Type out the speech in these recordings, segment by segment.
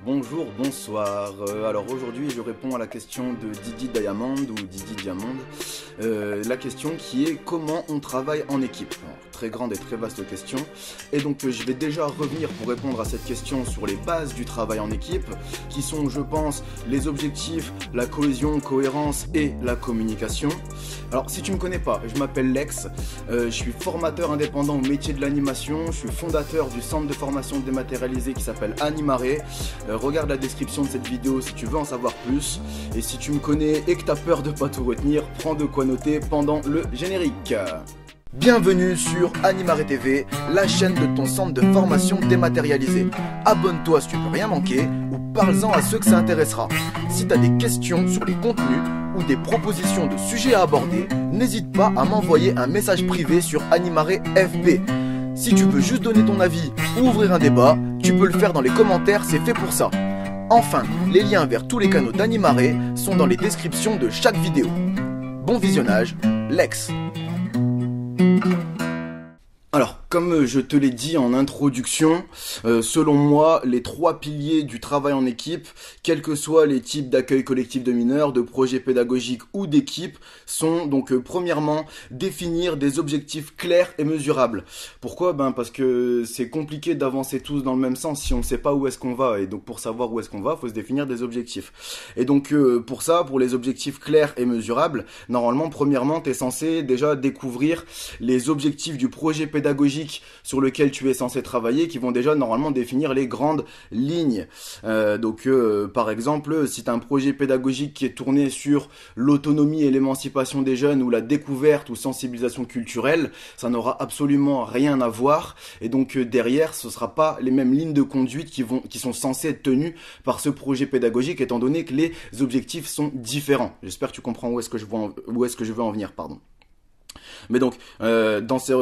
Bonjour, bonsoir. Alors aujourd'hui, je réponds à la question de Didi Diamond ou Didi Diamond. La question qui est comment on travaille en équipe. Alors, très grande et très vaste question. Et donc je vais déjà revenir pour répondre à cette question sur les bases du travail en équipe, qui sont, je pense, les objectifs, la cohésion, cohérence et la communication. Alors si tu me connais pas, je m'appelle Lex, je suis formateur indépendant au métier de l'animation, je suis fondateur du centre de formation dématérialisé qui s'appelle Animaré. Regarde la description de cette vidéo si tu veux en savoir plus. Et si tu me connais et que t'as peur de pas tout retenir, prends de quoi noter pendant le générique. Bienvenue sur Animaré TV, la chaîne de ton centre de formation dématérialisé. Abonne-toi si tu veux rien manquer ou parle-en à ceux que ça intéressera. Si t'as des questions sur les contenus ou des propositions de sujets à aborder, n'hésite pas à m'envoyer un message privé sur Animaré FB. Si tu veux juste donner ton avis ou ouvrir un débat, tu peux le faire dans les commentaires, c'est fait pour ça. Enfin, les liens vers tous les canaux d'Animaré sont dans les descriptions de chaque vidéo. Bon visionnage, Lex. Alors, comme je te l'ai dit en introduction, selon moi, les trois piliers du travail en équipe, quels que soient les types d'accueil collectif de mineurs, de projets pédagogiques ou d'équipes, sont donc premièrement définir des objectifs clairs et mesurables. Pourquoi ? Parce que c'est compliqué d'avancer tous dans le même sens si on ne sait pas où est-ce qu'on va. Et donc pour savoir où est-ce qu'on va, il faut se définir des objectifs. Et donc pour ça, pour les objectifs clairs et mesurables, normalement, premièrement, tu es censé déjà découvrir les objectifs du projet pédagogique sur lequel tu es censé travailler, qui vont déjà normalement définir les grandes lignes. Par exemple, si tu as un projet pédagogique qui est tourné sur l'autonomie et l'émancipation des jeunes ou la découverte ou sensibilisation culturelle, ça n'aura absolument rien à voir. Et donc derrière, ce ne sera pas les mêmes lignes de conduite qui sont censées être tenues par ce projet pédagogique, étant donné que les objectifs sont différents. J'espère que tu comprends où est-ce que je veux en venir, pardon. Mais donc, dans ces...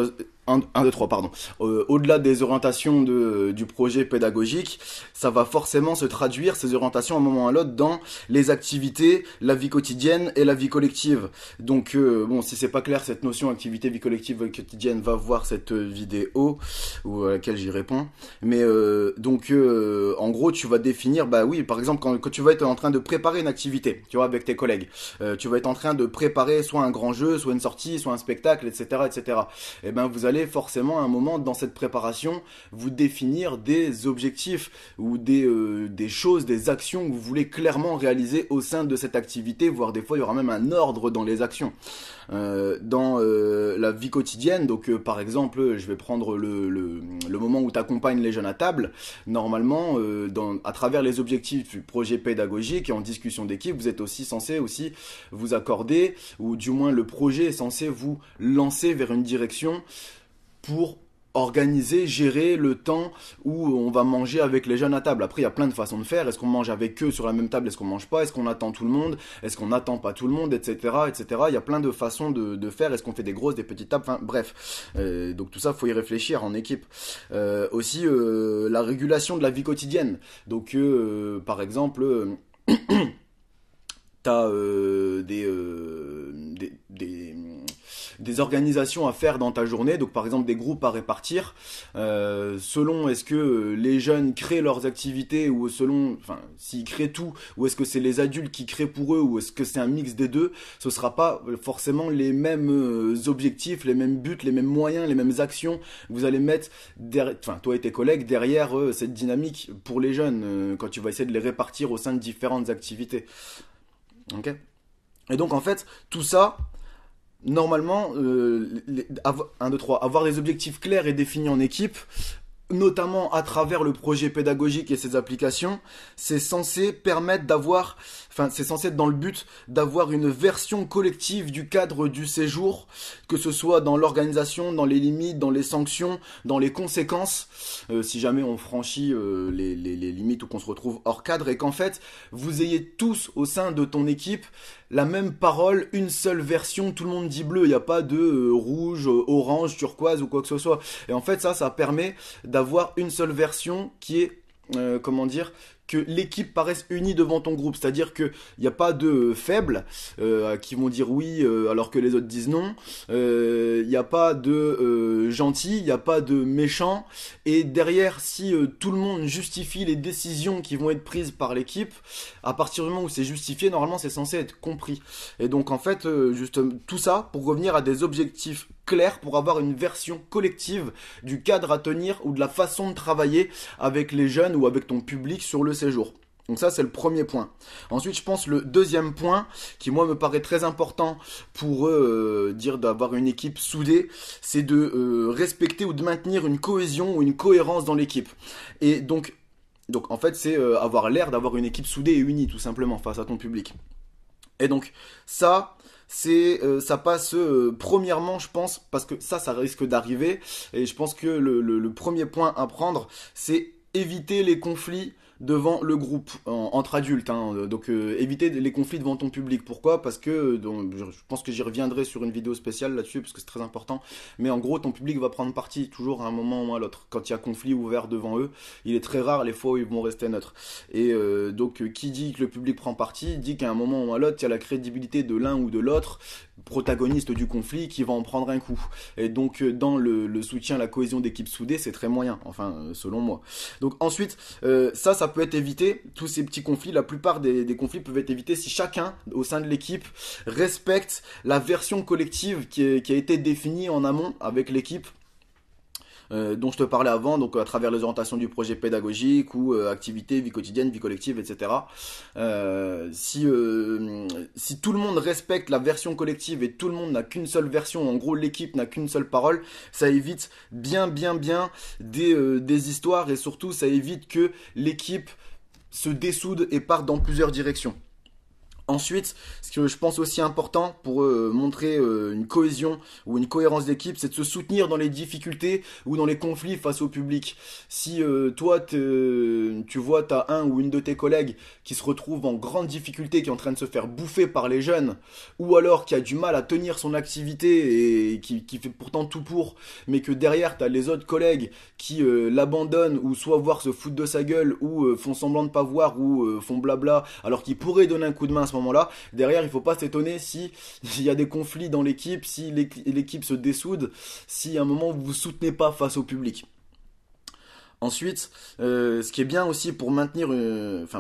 1, 2, 3, pardon. Au-delà des orientations du projet pédagogique, ça va forcément se traduire, ces orientations, à un moment ou à l'autre, dans les activités, la vie quotidienne et la vie collective. Donc, si c'est pas clair, cette notion activité, vie collective, vie quotidienne, va voir cette vidéo à laquelle j'y réponds. Mais en gros, tu vas définir, par exemple, quand tu vas être en train de préparer une activité, tu vois, avec tes collègues, tu vas être en train de préparer soit un grand jeu, soit une sortie, soit un spectacle, etc., etc. Et vous allez forcément à un moment dans cette préparation vous définir des objectifs ou des choses, des actions que vous voulez clairement réaliser au sein de cette activité, voire des fois il y aura même un ordre dans les actions. Dans la vie quotidienne, donc par exemple je vais prendre le moment où tu accompagnes les jeunes à table, normalement à travers les objectifs du projet pédagogique et en discussion d'équipe, vous êtes aussi censé vous accorder, ou du moins le projet est censé vous lancer vers une direction pour organiser, gérer le temps où on va manger avec les jeunes à table. Après, il y a plein de façons de faire. Est-ce qu'on mange avec eux sur la même table? Est-ce qu'on mange pas? Est-ce qu'on attend tout le monde? Est-ce qu'on n'attend pas tout le monde? Etc. etc. Il y a plein de façons de faire. Est-ce qu'on fait des grosses, des petites tables? Enfin, bref. Donc tout ça, faut y réfléchir en équipe. Aussi, la régulation de la vie quotidienne. Donc, par exemple... t'as des organisations à faire dans ta journée, donc par exemple des groupes à répartir, selon est-ce que les jeunes créent leurs activités ou s'ils créent tout, ou est-ce que c'est les adultes qui créent pour eux, ou est-ce que c'est un mix des deux, ce sera pas forcément les mêmes objectifs, les mêmes buts, les mêmes moyens, les mêmes actions que vous allez mettre toi et tes collègues derrière cette dynamique pour les jeunes, quand tu vas essayer de les répartir au sein de différentes activités. Ok. Et donc en fait, tout ça, normalement, 1, 2, 3, avoir des objectifs clairs et définis en équipe, notamment à travers le projet pédagogique et ses applications, c'est censé être dans le but d'avoir une version collective du cadre du séjour, que ce soit dans l'organisation, dans les limites, dans les sanctions, dans les conséquences, si jamais on franchit les limites ou qu'on se retrouve hors cadre, et qu'en fait, vous ayez tous au sein de ton équipe la même parole, une seule version, tout le monde dit bleu, il n'y a pas de rouge, orange, turquoise ou quoi que ce soit. Et en fait, ça permet d'avoir une seule version qui est comment dire, que l'équipe paraisse unie devant ton groupe. C'est-à-dire qu'il n'y a pas de faibles qui vont dire oui alors que les autres disent non. Il n'y a pas de gentils, il n'y a pas de méchants. Et derrière, si tout le monde justifie les décisions qui vont être prises par l'équipe, à partir du moment où c'est justifié, normalement c'est censé être compris. Et donc en fait, juste tout ça pour revenir à des objectifs clairs, pour avoir une version collective du cadre à tenir ou de la façon de travailler avec les jeunes ou avec ton public sur le séjour. Donc ça c'est le premier point. Ensuite je pense le deuxième point qui moi me paraît très important pour dire d'avoir une équipe soudée, c'est de respecter ou de maintenir une cohésion ou une cohérence dans l'équipe. Et donc en fait c'est avoir l'air d'avoir une équipe soudée et unie tout simplement face à ton public. Et donc ça ça passe premièrement je pense parce que ça risque d'arriver et je pense que le premier point à prendre c'est éviter les conflits devant le groupe entre adultes hein. Donc éviter les conflits devant ton public. Pourquoi? Parce que donc, je pense que j'y reviendrai sur une vidéo spéciale là-dessus parce que c'est très important, mais en gros ton public va prendre parti toujours à un moment ou à l'autre. Quand il y a conflit ouvert devant eux, il est très rare les fois où ils vont rester neutres. Et donc qui dit que le public prend parti dit qu'à un moment ou à l'autre il y a la crédibilité de l'un ou de l'autre protagoniste du conflit qui va en prendre un coup. Et donc dans le soutien à la cohésion d'équipe soudée c'est très moyen, enfin selon moi. Donc ensuite ça peut être évité, tous ces petits conflits, la plupart des conflits peuvent être évités si chacun au sein de l'équipe respecte la version collective qui a été définie en amont avec l'équipe. Dont je te parlais avant, donc à travers les orientations du projet pédagogique ou activités, vie quotidienne, vie collective, etc. Si tout le monde respecte la version collective et tout le monde n'a qu'une seule version, en gros l'équipe n'a qu'une seule parole, ça évite bien des histoires et surtout ça évite que l'équipe se dessoude et parte dans plusieurs directions. Ensuite, ce que je pense aussi important pour montrer une cohésion ou une cohérence d'équipe, c'est de se soutenir dans les difficultés ou dans les conflits face au public. Si toi, tu vois, t'as un ou une de tes collègues qui se retrouve en grande difficulté, qui est en train de se faire bouffer par les jeunes, ou alors qui a du mal à tenir son activité et qui fait pourtant tout pour, mais que derrière, t'as les autres collègues qui l'abandonnent ou soit voir se foutre de sa gueule ou font semblant de pas voir ou font blabla, alors qu'ils pourraient donner un coup de main à ce moment-là. Derrière, il faut pas s'étonner si il y a des conflits dans l'équipe, si l'équipe se dessoude, si à un moment vous vous soutenez pas face au public. Ensuite, ce qui est bien aussi pour maintenir,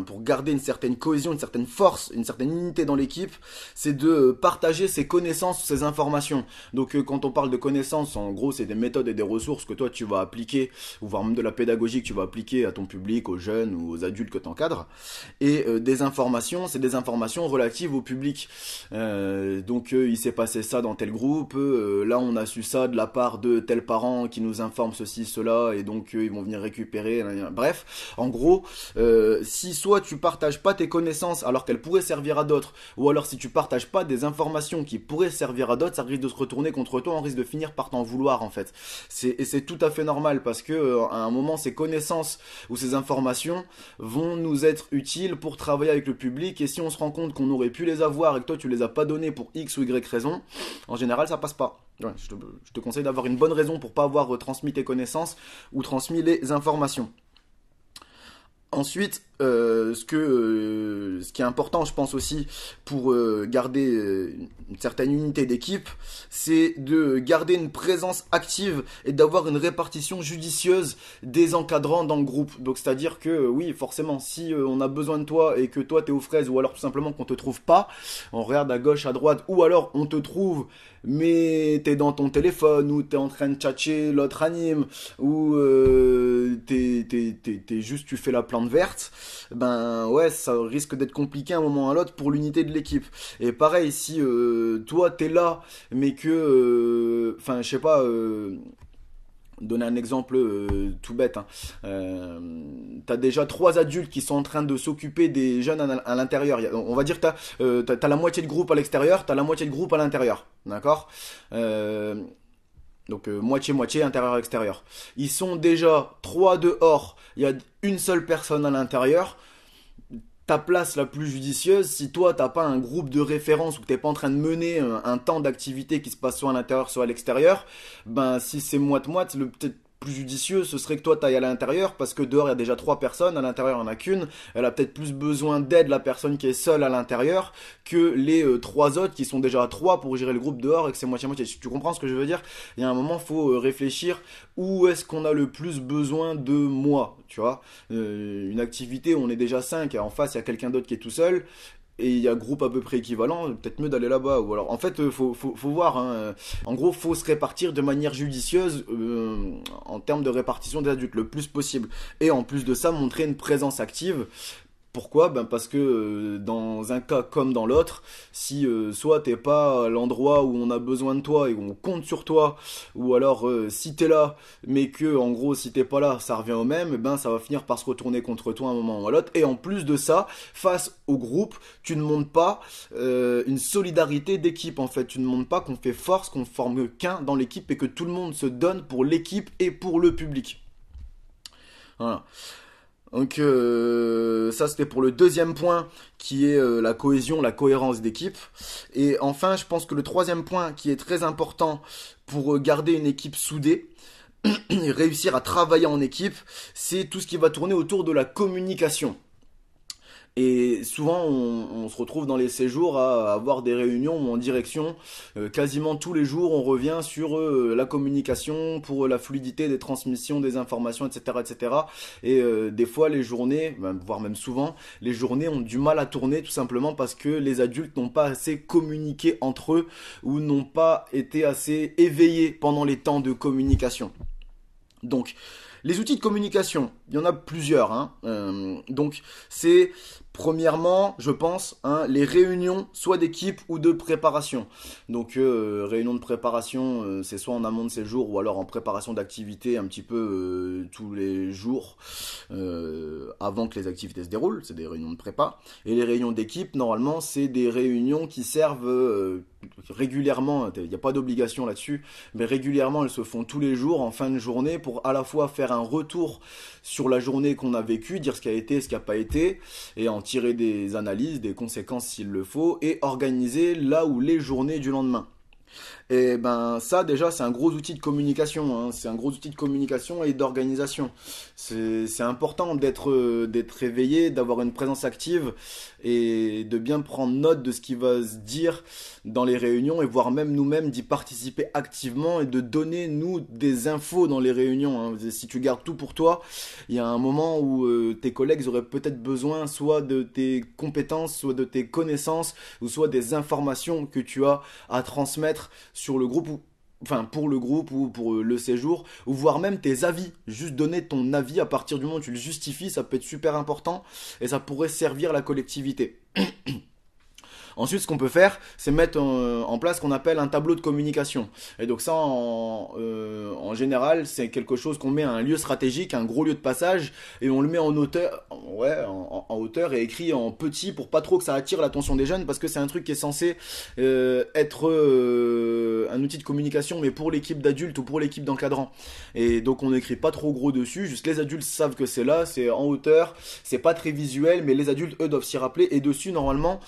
pour garder une certaine cohésion, une certaine force, une certaine unité dans l'équipe, c'est de partager ses connaissances, ses informations. Donc quand on parle de connaissances, en gros c'est des méthodes et des ressources que toi tu vas appliquer, ou voire même de la pédagogie que tu vas appliquer à ton public, aux jeunes ou aux adultes que tu encadres. Et des informations, c'est des informations relatives au public. Donc il s'est passé ça dans tel groupe, là on a su ça de la part de tel parent qui nous informe ceci, cela, et donc ils vont venir récupérer. Bref, en gros, si soit tu partages pas tes connaissances alors qu'elles pourraient servir à d'autres, ou alors si tu partages pas des informations qui pourraient servir à d'autres, ça risque de se retourner contre toi, on risque de finir par t'en vouloir en fait. Et c'est tout à fait normal parce que à un moment ces connaissances ou ces informations vont nous être utiles pour travailler avec le public, et si on se rend compte qu'on aurait pu les avoir et que toi tu les as pas données pour X ou Y raison, en général ça passe pas. Ouais, je te conseille d'avoir une bonne raison pour pas avoir transmis tes connaissances ou transmis les informations. Ensuite, ce qui est important, je pense aussi, pour garder une certaine unité d'équipe, c'est de garder une présence active et d'avoir une répartition judicieuse des encadrants dans le groupe. Donc, c'est-à-dire que, oui, forcément, si on a besoin de toi et que toi, t'es aux fraises, ou alors tout simplement qu'on te trouve pas, on regarde à gauche, à droite, ou alors on te trouve, mais t'es dans ton téléphone, ou t'es en train de tchatcher, l'autre anime, ou t'es juste, tu fais la plante verte, ben ouais, ça risque d'être compliqué à un moment ou à l'autre pour l'unité de l'équipe. Et pareil, si toi t'es là, mais que, je sais pas, donner un exemple tout bête, hein. T'as déjà 3 adultes qui sont en train de s'occuper des jeunes à l'intérieur. On va dire que t'as la moitié de groupe à l'extérieur, t'as la moitié de groupe à l'intérieur, d'accord. Donc moitié-moitié, intérieur-extérieur. Ils sont déjà 3 dehors, il y a une seule personne à l'intérieur. Ta place la plus judicieuse, si toi t'as pas un groupe de référence ou que t'es pas en train de mener un temps d'activité qui se passe soit à l'intérieur soit à l'extérieur, ben si c'est moite-moite, plus judicieux, ce serait que toi t'ailles à l'intérieur, parce que dehors il y a déjà 3 personnes, à l'intérieur il n'y en a qu'une, elle a peut-être plus besoin d'aide, la personne qui est seule à l'intérieur, que les 3 autres qui sont déjà à 3 pour gérer le groupe dehors et que c'est moitié-moitié. Tu comprends ce que je veux dire? Il y a un moment, il faut réfléchir où est-ce qu'on a le plus besoin de moi, tu vois. Une activité où on est déjà 5 et en face il y a quelqu'un d'autre qui est tout seul, et il y a un groupe à peu près équivalent, peut-être mieux d'aller là-bas. Ou alors, en fait, faut voir. Hein. En gros, faut se répartir de manière judicieuse en termes de répartition des adultes le plus possible. Et en plus de ça, montrer une présence active. Pourquoi? Ben parce que dans un cas comme dans l'autre, si soit t'es pas à l'endroit où on a besoin de toi et où on compte sur toi, ou alors si t'es là, mais que en gros si t'es pas là, ça revient au même, ben ça va finir par se retourner contre toi à un moment ou à l'autre. Et en plus de ça, face au groupe, tu ne montres pas une solidarité d'équipe en fait. Tu ne montres pas qu'on fait force, qu'on forme qu'un dans l'équipe et que tout le monde se donne pour l'équipe et pour le public. Voilà. Donc ça c'était pour le deuxième point qui est la cohésion, la cohérence d'équipe. Et enfin je pense que le troisième point qui est très important pour garder une équipe soudée et réussir à travailler en équipe, c'est tout ce qui va tourner autour de la communication. Et souvent, on se retrouve dans les séjours à avoir des réunions où en direction, quasiment tous les jours, on revient sur la communication pour la fluidité des transmissions des informations, etc., etc. Et des fois, les journées, voire même souvent, les journées ont du mal à tourner tout simplement parce que les adultes n'ont pas assez communiqué entre eux ou n'ont pas été assez éveillés pendant les temps de communication. Donc, les outils de communication, il y en a plusieurs. Hein. Donc, c'est premièrement, je pense, hein, les réunions soit d'équipe ou de préparation. Donc, réunion de préparation, c'est soit en amont de séjour ou alors en préparation d'activités un petit peu tous les jours avant que les activités se déroulent. C'est des réunions de prépa. Et les réunions d'équipe, normalement, c'est des réunions qui servent régulièrement, il n'y a pas d'obligation là-dessus, mais régulièrement elles se font tous les jours en fin de journée pour à la fois faire un retour sur la journée qu'on a vécue, dire ce qui a été, ce qui n'a pas été, et en tirer des analyses, des conséquences s'il le faut, et organiser là où les journées du lendemain. Et ben ça déjà c'est un gros outil de communication, hein. C'est un gros outil de communication et d'organisation. C'est important d'être éveillé, d'avoir une présence active et de bien prendre note de ce qui va se dire dans les réunions et voire même nous-mêmes d'y participer activement et de donner nous des infos dans les réunions. Hein. Si tu gardes tout pour toi, il y a un moment où tes collègues auraient peut-être besoin soit de tes compétences, soit de tes connaissances ou soit des informations que tu as à transmettre sur le groupe enfin pour le groupe ou pour le séjour, ou voire même tes avis, juste donner ton avis à partir du moment où tu le justifies, ça peut être super important et ça pourrait servir la collectivité. Ensuite, ce qu'on peut faire, c'est mettre en place ce qu'on appelle un tableau de communication. Et donc ça, en général, c'est quelque chose qu'on met à un lieu stratégique, un gros lieu de passage, et on le met en hauteur, ouais, en hauteur et écrit en petit pour pas trop que ça attire l'attention des jeunes, parce que c'est un truc qui est censé être un outil de communication, mais pour l'équipe d'adultes ou pour l'équipe d'encadrants. Et donc on n'écrit pas trop gros dessus, juste les adultes savent que c'est là, c'est en hauteur, c'est pas très visuel, mais les adultes, eux, doivent s'y rappeler, et dessus, normalement,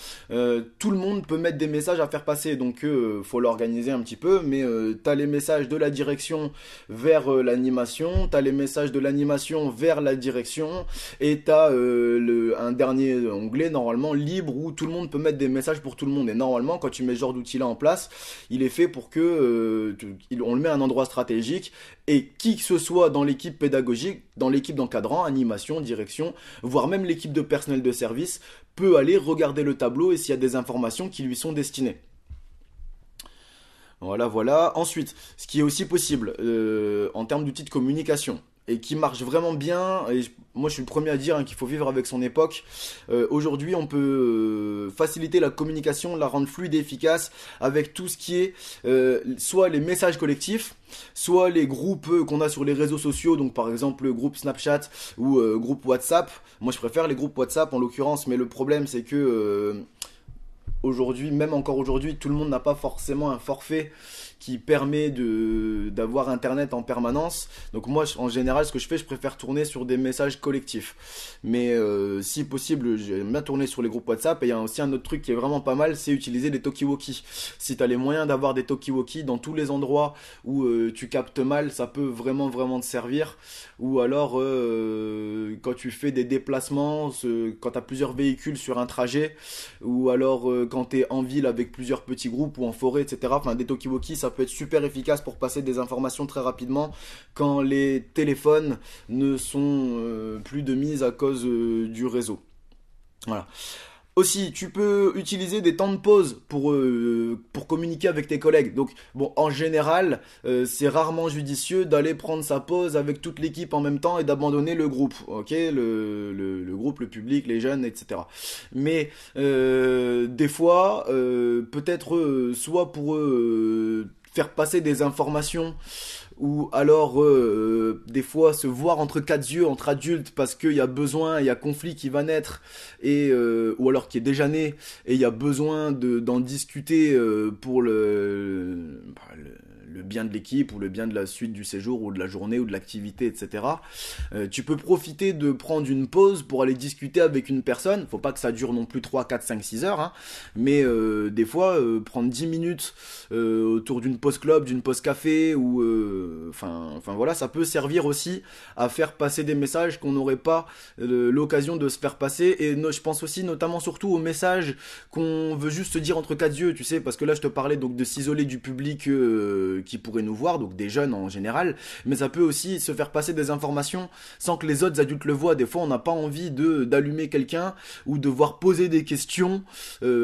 tout le monde peut mettre des messages à faire passer, donc faut l'organiser un petit peu, mais t'as les messages de la direction vers l'animation, t'as les messages de l'animation vers la direction, et t'as un dernier onglet normalement libre où tout le monde peut mettre des messages pour tout le monde. Et normalement, quand tu mets ce genre d'outil là en place, il est fait pour que on le met à un endroit stratégique et qui que ce soit dans l'équipe pédagogique, dans l'équipe d'encadrant, animation, direction, voire même l'équipe de personnel de service peut aller regarder le tableau et s'il y a des informations qui lui sont destinées. Voilà, voilà. Ensuite, ce qui est aussi possible en termes d'outils de communication et qui marche vraiment bien, et moi je suis le premier à dire qu'il faut vivre avec son époque. Aujourd'hui, on peut faciliter la communication, la rendre fluide et efficace avec tout ce qui est soit les messages collectifs, soit les groupes qu'on a sur les réseaux sociaux, donc par exemple le groupe Snapchat ou groupe WhatsApp. Moi je préfère les groupes WhatsApp en l'occurrence, mais le problème c'est que aujourd'hui, même encore aujourd'hui, tout le monde n'a pas forcément un forfait qui permet d'avoir internet en permanence. Donc moi en général ce que je fais, je préfère tourner sur des messages collectifs. Mais si possible, j'aime bien tourner sur les groupes WhatsApp. Et il y a aussi un autre truc qui est vraiment pas mal, c'est utiliser des talkie-walkie. Si tu as les moyens d'avoir des talkie-walkie dans tous les endroits où tu captes mal, ça peut vraiment te servir. Ou alors quand tu fais des déplacements, quand tu as plusieurs véhicules sur un trajet, ou alors quand tu es en ville avec plusieurs petits groupes ou en forêt, etc. Enfin des talkie-walkie, ça peut être super efficace pour passer des informations très rapidement quand les téléphones ne sont plus de mise à cause du réseau. Voilà. Aussi, tu peux utiliser des temps de pause pour communiquer avec tes collègues. Donc, bon, en général, c'est rarement judicieux d'aller prendre sa pause avec toute l'équipe en même temps et d'abandonner le groupe, ok, le groupe, le public, les jeunes, etc. Mais des fois, peut-être soit pour faire passer des informations ou alors des fois se voir entre quatre yeux entre adultes parce qu'il y a besoin, il y a conflit qui va naître et ou alors qui est déjà né et il y a besoin d'en discuter pour le bien de l'équipe ou le bien de la suite du séjour ou de la journée ou de l'activité, etc. Tu peux profiter de prendre une pause pour aller discuter avec une personne. Faut pas que ça dure non plus 3, 4, 5, 6 heures, hein. Mais des fois, prendre 10 minutes autour d'une pause club, d'une pause café ou enfin voilà, ça peut servir aussi à faire passer des messages qu'on n'aurait pas l'occasion de se faire passer. Et je pense aussi notamment surtout aux messages qu'on veut juste se dire entre quatre yeux, tu sais, parce que là je te parlais donc de s'isoler du public qui pourraient nous voir, donc des jeunes en général, mais ça peut aussi se faire passer des informations sans que les autres adultes le voient. Des fois on n'a pas envie d'allumer quelqu'un ou de voir poser des questions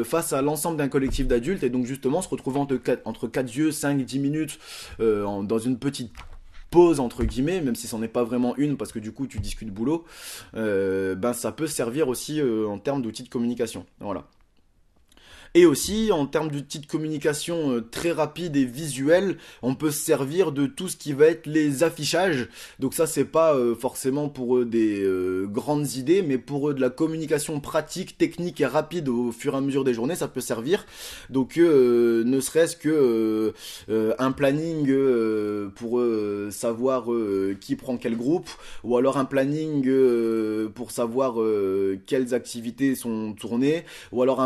face à l'ensemble d'un collectif d'adultes, et donc justement se retrouver entre 4 yeux, 5-10 minutes dans une petite pause entre guillemets, même si c'en est pas vraiment une parce que du coup tu discutes boulot, ben ça peut servir aussi en termes d'outils de communication. Voilà. Et aussi, en termes d'outils de communication très rapides et visuels, on peut se servir de tout ce qui va être les affichages. Donc ça, c'est pas forcément pour des grandes idées, mais pour de la communication pratique, technique et rapide au fur et à mesure des journées, ça peut servir. Donc ne serait-ce que un planning pour savoir qui prend quel groupe, ou alors un planning pour savoir quelles activités sont tournées, ou alors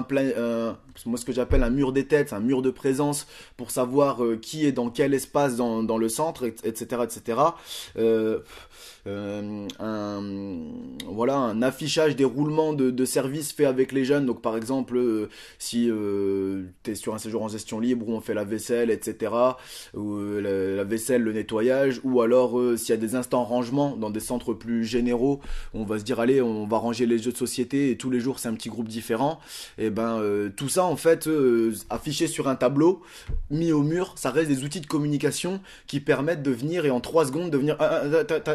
moi ce que j'appelle un mur des têtes, un mur de présence pour savoir qui est dans quel espace dans le centre, etc. etc. Voilà, un affichage des roulements de services fait avec les jeunes. Donc par exemple si tu es sur un séjour en gestion libre où on fait la vaisselle, etc., ou la vaisselle, le nettoyage, ou alors s'il y a des instants rangement dans des centres plus généraux, on va se dire allez, on va ranger les jeux de société et tous les jours c'est un petit groupe différent, et ben tout ça en fait affiché sur un tableau mis au mur, ça reste des outils de communication qui permettent de venir et en 3 secondes de venir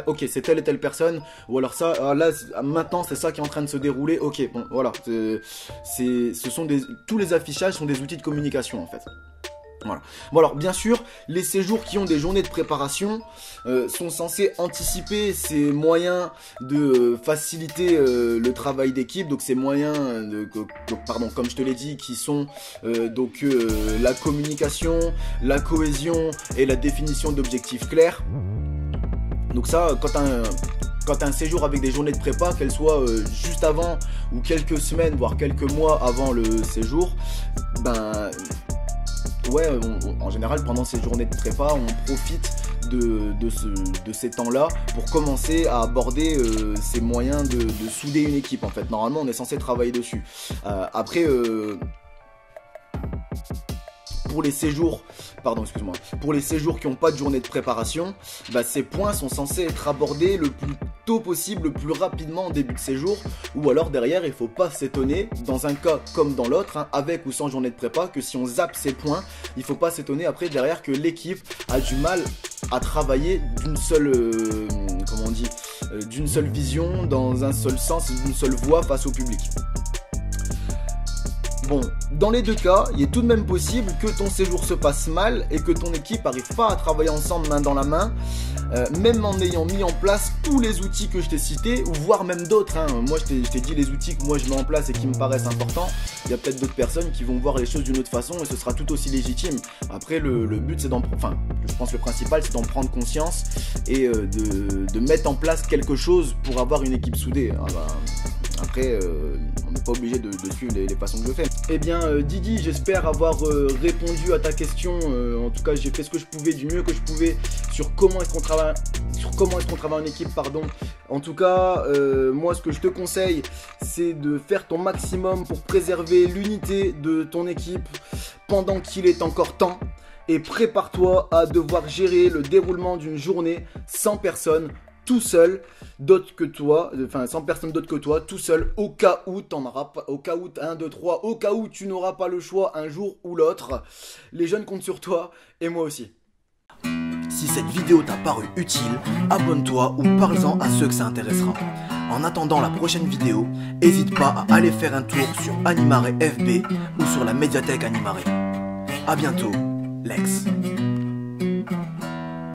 ok, c'est telle et telle personne, ou alors ça, là maintenant c'est ça qui est en train de se dérouler, ok, bon voilà, tous les affichages sont des outils de communication en fait. Voilà. Bon alors bien sûr, les séjours qui ont des journées de préparation sont censés anticiper ces moyens de faciliter le travail d'équipe. Donc ces moyens, comme je te l'ai dit, qui sont la communication, la cohésion et la définition d'objectifs clairs. Donc ça, quand t'as un séjour avec des journées de prépa, qu'elles soient juste avant ou quelques semaines, voire quelques mois avant le séjour, ben ouais, en général pendant ces journées de prépa, on profite de ces temps-là pour commencer à aborder ces moyens de souder une équipe en fait. Normalement on est censé travailler dessus. Après pour les séjours qui n'ont pas de journée de préparation, bah, ces points sont censés être abordés le plus tôt possible, le plus rapidement en début de séjour, ou alors derrière il faut pas s'étonner, dans un cas comme dans l'autre, hein, avec ou sans journée de prépa, que si on zappe ces points, il faut pas s'étonner après derrière que l'équipe a du mal à travailler d'une seule d'une seule vision, dans un seul sens, d'une seule voix face au public. Bon, dans les deux cas, il est tout de même possible que ton séjour se passe mal et que ton équipe n'arrive pas à travailler ensemble main dans la main même en ayant mis en place tous les outils que je t'ai cités, ou voire même d'autres, hein. Moi je t'ai dit les outils que moi je mets en place et qui me paraissent importants. Il y a peut-être d'autres personnes qui vont voir les choses d'une autre façon et ce sera tout aussi légitime. Après le but c'est je pense que le principal c'est d'en prendre conscience et de mettre en place quelque chose pour avoir une équipe soudée. Après, on n'est pas obligé de suivre les façons que je fais. Eh bien, Didi, j'espère avoir répondu à ta question. En tout cas, j'ai fait ce que je pouvais, du mieux que je pouvais, sur comment est-ce qu'on travaille, en équipe, pardon. En tout cas, moi, ce que je te conseille, c'est de faire ton maximum pour préserver l'unité de ton équipe pendant qu'il est encore temps. Et prépare-toi à devoir gérer le déroulement d'une journée sans personne, tout seul, sans personne d'autre que toi, tout seul, au cas où tu n'auras pas le choix un jour ou l'autre. Les jeunes comptent sur toi, et moi aussi. Si cette vidéo t'a paru utile, abonne-toi ou parle-en à ceux que ça intéressera. En attendant la prochaine vidéo, n'hésite pas à aller faire un tour sur Animare FB ou sur la médiathèque Animare. A bientôt, Lex.